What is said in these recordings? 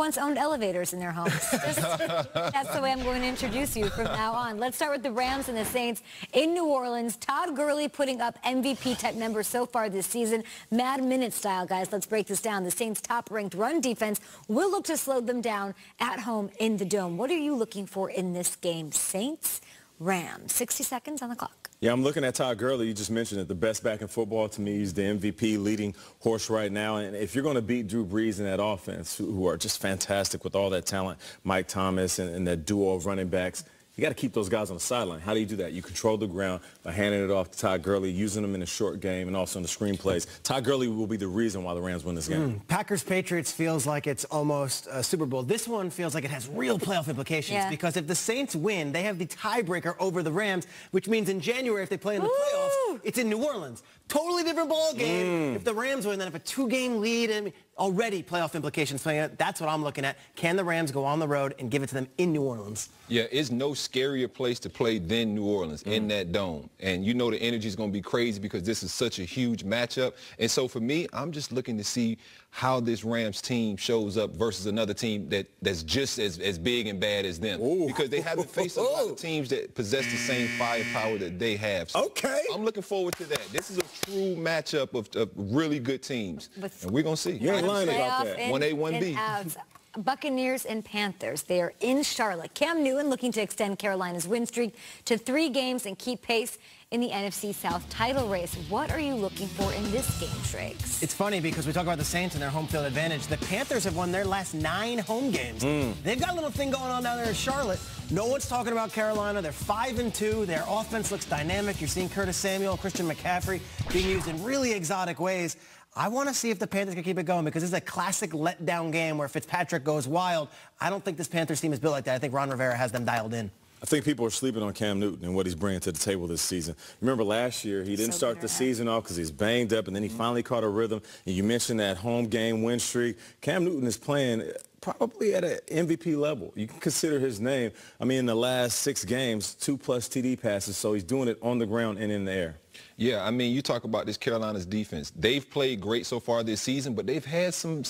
once owned elevators in their homes. That's the way I'm going to introduce you from now on. Let's start with the Rams and the Saints in New Orleans. Todd Gurley putting up MVP-type numbers so far this season. Mad Minute style, guys. Let's break this down. The Saints' top-ranked run defense will look to slow them down at home in the Dome. What are you looking for in this game? Saints, Rams. 60 seconds on the clock. Yeah, I'm looking at Todd Gurley. You just mentioned it. The best back in football to me. He's the MVP leading horse right now. And if you're going to beat Drew Brees in that offense, who are just fantastic with all that talent, Mike Thomas and that duo of running backs, you got to keep those guys on the sideline. How do you do that? You control the ground by handing it off to Todd Gurley, using them in the short game and also in the screen plays. Todd Gurley will be the reason why the Rams win this game. Packers-Patriots feels like it's almost a Super Bowl. This one feels like it has real playoff implications because if the Saints win, they have the tiebreaker over the Rams, which means in January, if they play in the playoffs, it's in New Orleans. Totally different ball game. If the Rams win, then if a two-game lead and already playoff implications playing it, that's what I'm looking at. Can the Rams go on the road and give it to them in New Orleans? Yeah, it's no scarier place to play than New Orleans in that dome. And you know the energy is going to be crazy because this is such a huge matchup. And so for me, I'm just looking to see how this Rams team shows up versus another team that's just as big and bad as them. Because they haven't faced a lot of teams that possess the same firepower that they have. So I'm looking forward to that. This is a true matchup of really good teams. And we're going to see. You ain't lying about that. 1A, 1B. Buccaneers and Panthers. They are in Charlotte. Cam Newton looking to extend Carolina's win streak to 3 games and keep pace in the NFC South title race. What are you looking for in this game, Shrakes? It's funny because we talk about the Saints and their home field advantage. The Panthers have won their last 9 home games. They've got a little thing going on down there in Charlotte. No one's talking about Carolina. They're 5-2. Their offense looks dynamic. You're seeing Curtis Samuel, Christian McCaffrey being used in really exotic ways. I want to see if the Panthers can keep it going because this is a classic letdown game where Fitzpatrick goes wild. I don't think this Panthers team is built like that. I think Ron Rivera has them dialed in. I think people are sleeping on Cam Newton and what he's bringing to the table this season. Remember last year, he didn't start the season off because he's banged up, and then he finally caught a rhythm. And you mentioned that home game win streak. Cam Newton is playing probably at an MVP level. You can consider his name. I mean, in the last 6 games, 2+ TD passes, so he's doing it on the ground and in the air. Yeah, I mean, you talk about this Carolina's defense. They've played great so far this season, but they've had some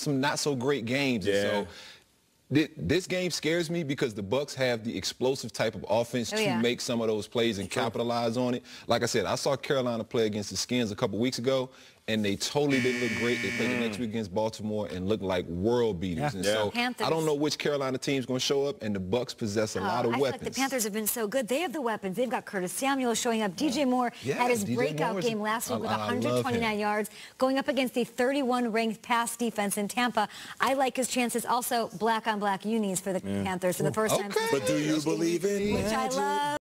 not so great games. Yeah. And so this game scares me because the Bucs have the explosive type of offense to make some of those plays and capitalize on it. Like I said, I saw Carolina play against the Skins a couple weeks ago, and they totally didn't look great. They played the next week against Baltimore and looked like world beaters. And so I don't know which Carolina team's going to show up, and the Bucs possess a lot of weapons. I feel like the Panthers have been so good. They have the weapons. They've got Curtis Samuel showing up. DJ Moore had his breakout game last week with 129 yards, going up against the 31st-ranked pass defense in Tampa. I like his chances. Also, black-on-black unis for the Panthers for the first time. But do you believe in which I love.